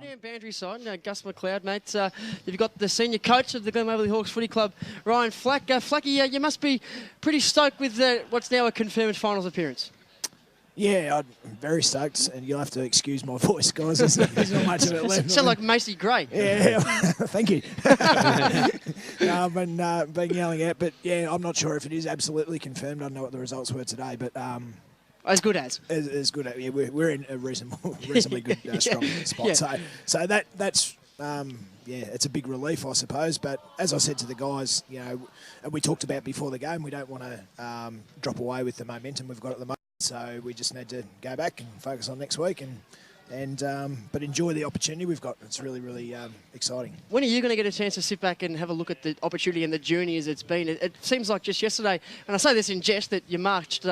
down boundary side, Gus McLeod, mate. You've got the senior coach of the Glen Waverley Hawks Footy Club, Ryan Flack. Flacky, you must be pretty stoked with what's now a confirmed finals appearance. Yeah, I'm very stoked, and you'll have to excuse my voice, guys. There's not much of it left. Sound like Macy Gray. Yeah, thank you. I've been yelling out, but yeah, I'm not sure if it is absolutely confirmed. I don't know what the results were today, but as good as. As good as. Yeah, we're in a reasonably good, strong spot. Yeah. So that's. Yeah, it's a big relief, I suppose. But as I said to the guys, and we talked about before the game, we don't want to drop away with the momentum we've got at the moment. So we just need to go back and focus on next week but enjoy the opportunity we've got. It's really, really exciting. When are you going to get a chance to sit back and have a look at the opportunity and the journey as it's been? It seems like just yesterday, and I say this in jest, that you marched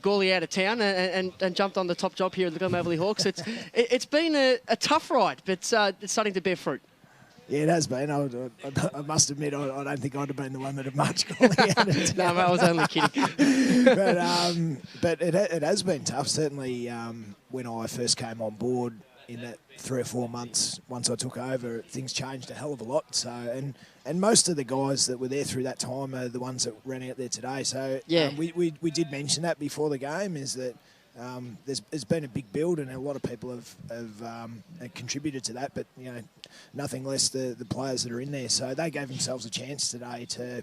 Gawley out of town and jumped on the top job here at the Glen Waverley Hawks. It's been a tough ride, but it's starting to bear fruit. Yeah, it has been. I must admit, I don't think I'd have been the one that had marched Gawley out of town. No, I was only kidding. But it has been tough. Certainly, when I first came on board in that 3 or 4 months, once I took over, things changed a hell of a lot. So, and most of the guys that were there through that time are the ones that ran out there today. So, yeah, we did mention that before the game. Is that there's been a big build, and a lot of people have contributed to that. But nothing less the players that are in there. So they gave themselves a chance today to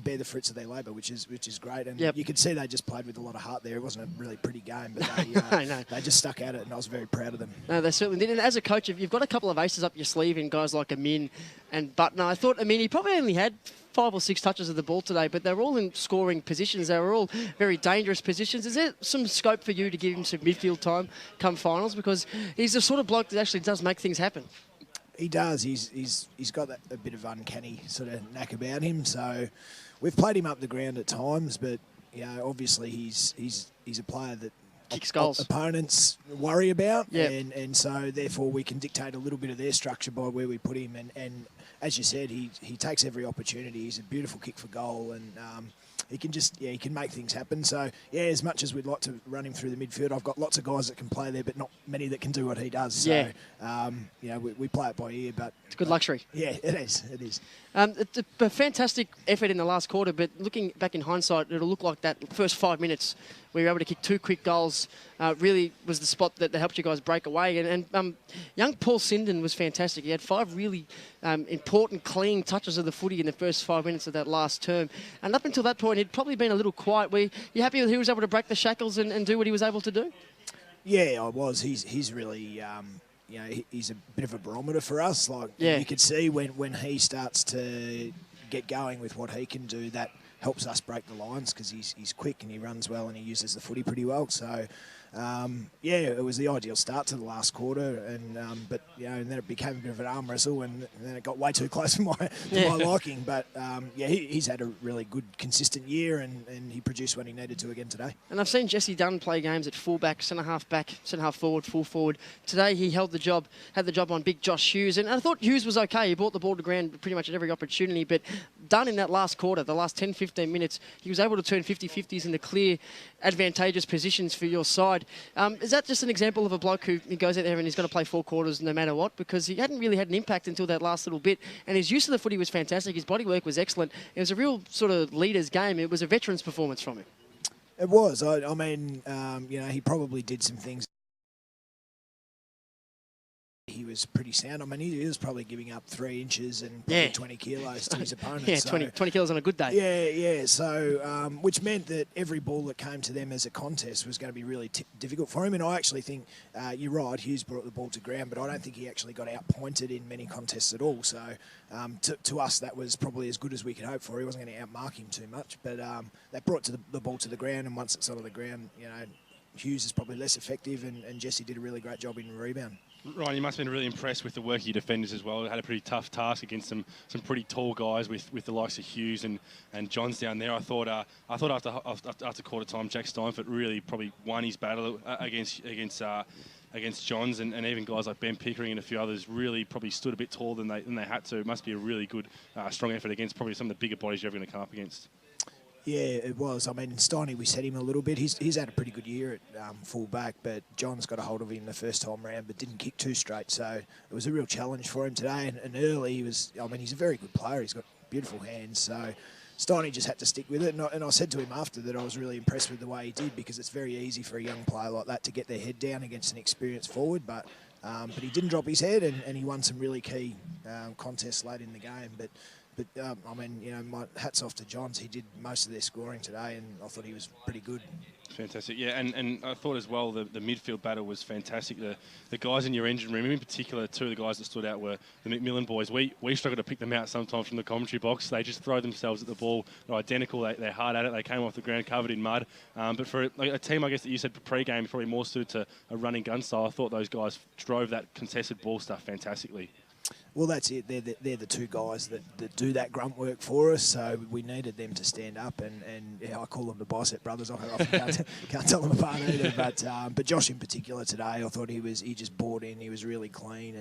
bear the fruits of their labour, which is great. And you could see they just played with a lot of heart there. It wasn't a really pretty game, but they just stuck at it, and I was very proud of them. No, they certainly did. And as a coach, you've got a couple of aces up your sleeve in guys like Amin and Butner. I thought Amin, he probably only had 5 or 6 touches of the ball today, but they were all in scoring positions. They were all very dangerous positions. Is there some scope for you to give him some midfield time come finals? Because he's the sort of bloke that actually does make things happen. He does. He's got a bit of uncanny sort of knack about him. So we've played him up the ground at times, but obviously he's a player that kicks goals opponents worry about, yep. and so therefore we can dictate a little bit of their structure by where we put him. And as you said, he takes every opportunity. He's a beautiful kick for goal, and he can make things happen. So as much as we'd like to run him through the midfield, I've got lots of guys that can play there, but not many that can do what he does. So we play it by ear, but it's a good luxury. Yeah, it is. It is. It's a fantastic effort in the last quarter, but looking back in hindsight, it'll look like that first 5 minutes where you were able to kick 2 quick goals really was the spot that helped you guys break away. And young Paul Sinden was fantastic. He had 5 really important, clean touches of the footy in the first 5 minutes of that last term. And up until that point, he'd probably been a little quiet. Were you happy that he was able to break the shackles and do what he was able to do? Yeah, I was. He's really... he's a bit of a barometer for us. You could see when he starts to get going with what he can do, that helps us break the lines because he's quick and he runs well and he uses the footy pretty well. So, it was the ideal start to the last quarter, and then it became a bit of an arm wrestle, and then it got way too close for my liking. But he's had a really good, consistent year, and he produced when he needed to again today. And I've seen Jesse Dunn play games at fullback, centre half back, centre half forward, full forward. Today he had the job on big Josh Hughes, and I thought Hughes was okay. He brought the ball to ground pretty much at every opportunity, but Dunn in that last quarter, the last 10-15 minutes, he was able to turn 50-50s into clear, advantageous positions for your side. Is that just an example of a bloke who goes out there and he's going to play 4 quarters no matter what? Because he hadn't really had an impact until that last little bit, and his use of the footy was fantastic. His body work was excellent. It was a real sort of leader's game. It was a veteran's performance from him. It was. I mean, he probably did some things. He was pretty sound. I mean, he was probably giving up 3 inches and probably 20 kilos to his opponent. Yeah, 20 kilos on a good day. Yeah. So, which meant that every ball that came to them as a contest was going to be really difficult for him. And I actually think, you're right, Hughes brought the ball to ground, but I don't think he actually got out-pointed in many contests at all. So, to us, that was probably as good as we could hope for. He wasn't going to out-mark him too much. But that brought the ball to the ground, and once it's on the ground, Hughes is probably less effective, and Jesse did a really great job in rebound. Ryan, you must have been really impressed with the work of your defenders as well. Had a pretty tough task against some pretty tall guys with the likes of Hughes and Johns down there. I thought after quarter time, Jack Steinfort really probably won his battle against Johns, and even guys like Ben Pickering and a few others really probably stood a bit taller than they had to. It must be a really good, strong effort against probably some of the bigger bodies you're ever going to come up against. Yeah, it was. I mean, Steiny, we set him a little bit. He's had a pretty good year at full back, but John's got a hold of him the first time round, but didn't kick too straight. So it was a real challenge for him today. And early, he's a very good player. He's got beautiful hands. So Steiny just had to stick with it. And I said to him after that I was really impressed with the way he did, because it's very easy for a young player like that to get their head down against an experienced forward. But he didn't drop his head, and he won some really key contests late in the game. But I mean, my hats off to Johns. He did most of their scoring today, and I thought he was pretty good. Fantastic, yeah, and I thought as well the midfield battle was fantastic. The guys in your engine room, in particular, two of the guys that stood out were the McMillan boys. We struggle to pick them out sometimes from the commentary box. They just throw themselves at the ball. They're identical. They're hard at it. They came off the ground covered in mud. But for a team, I guess, that you said pre-game, probably more suited to a running gun style, I thought those guys drove that contested ball stuff fantastically. Well, that's it. They're the two guys that do that grunt work for us, so we needed them to stand up, and yeah, I call them the Bicep brothers. I often can't tell them apart either, but Josh in particular today, I thought he just bought in. He was really clean,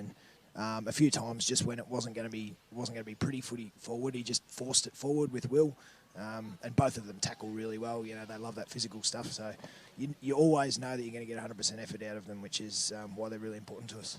and a few times just when it wasn't going to be pretty footy forward, he just forced it forward with will. And both of them tackle really well. They love that physical stuff, so you always know that you're going to get 100% effort out of them, which is why they're really important to us.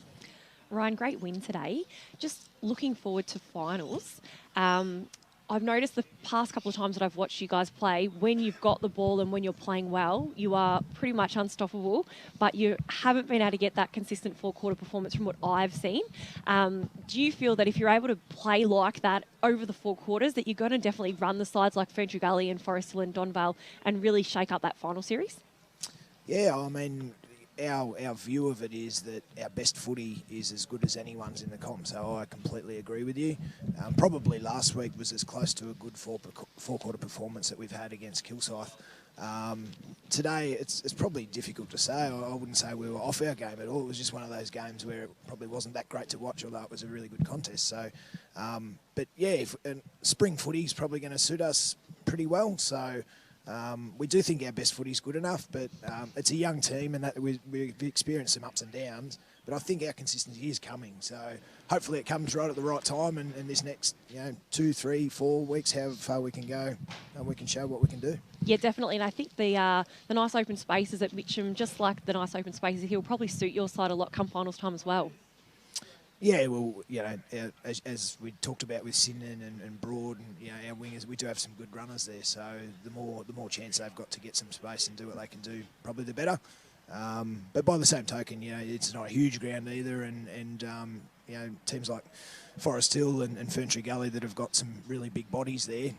Ryan, great win today. Just looking forward to finals. I've noticed the past couple of times that I've watched you guys play, when you've got the ball and when you're playing well, you are pretty much unstoppable, but you haven't been able to get that consistent four-quarter performance from what I've seen. Do you feel that if you're able to play like that over the four quarters, that you're going to definitely run the sides like Ferntree Gully and Forest Hill and Donvale and really shake up that final series? Yeah, I mean, our view of it is that our best footy is as good as anyone's in the comp, so I completely agree with you. Probably last week was as close to a good four-quarter performance that we've had against Kilsyth. Today, it's probably difficult to say. I wouldn't say we were off our game at all. It was just one of those games where it probably wasn't that great to watch, although it was a really good contest. So, but yeah, spring footy is probably going to suit us pretty well. So we do think our best footy is good enough, but it's a young team, and that we've experienced some ups and downs. But I think our consistency is coming. So hopefully it comes right at the right time, and this next 2, 3, 4 weeks, however far we can go, and we can show what we can do. Yeah, definitely. And I think the nice open spaces at Mitcham, just like the nice open spaces here, will probably suit your side a lot come finals time as well. Yeah, well, as we talked about with Sinan and Broad, and our wingers, we do have some good runners there. So the more chance they've got to get some space and do what they can do, probably the better. But by the same token, it's not a huge ground either, and teams like Forest Hill and Ferntree Gully that have got some really big bodies there.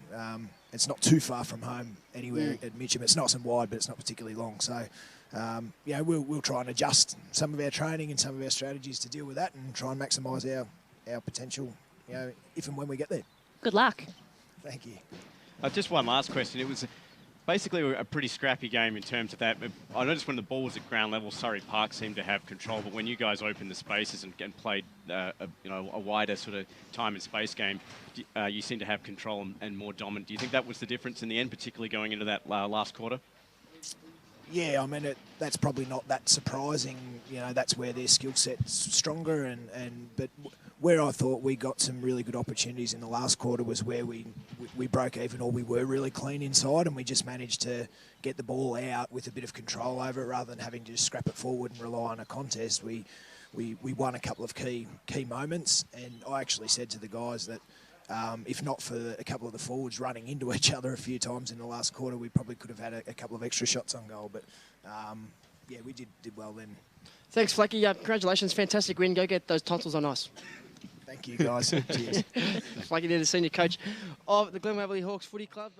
It's not too far from home anywhere at Mitcham. It's nice and wide, but it's not particularly long. So. We'll try and adjust some of our training and some of our strategies to deal with that, and try and maximise our potential, if and when we get there. Good luck. Thank you. Just one last question. It was basically a pretty scrappy game in terms of that. I noticed when the ball was at ground level, Surrey Park seemed to have control, but when you guys opened the spaces and played a wider sort of time and space game, you seem to have control and more dominant. Do you think that was the difference in the end, particularly going into that last quarter? Yeah, I mean, that's probably not that surprising. That's where their skill set's stronger. But where I thought we got some really good opportunities in the last quarter was where we broke even, or we were really clean inside, and we just managed to get the ball out with a bit of control over it, rather than having to just scrap it forward and rely on a contest. We won a couple of key moments, and I actually said to the guys that if not for a couple of the forwards running into each other a few times in the last quarter, we probably could have had a couple of extra shots on goal. But, we did well then. Thanks, Flacky. Congratulations. Fantastic win. Go get those tonsils on ice. Thank you, guys. Cheers. Flacky there, the senior coach of the Glen Waverley Hawks Footy Club.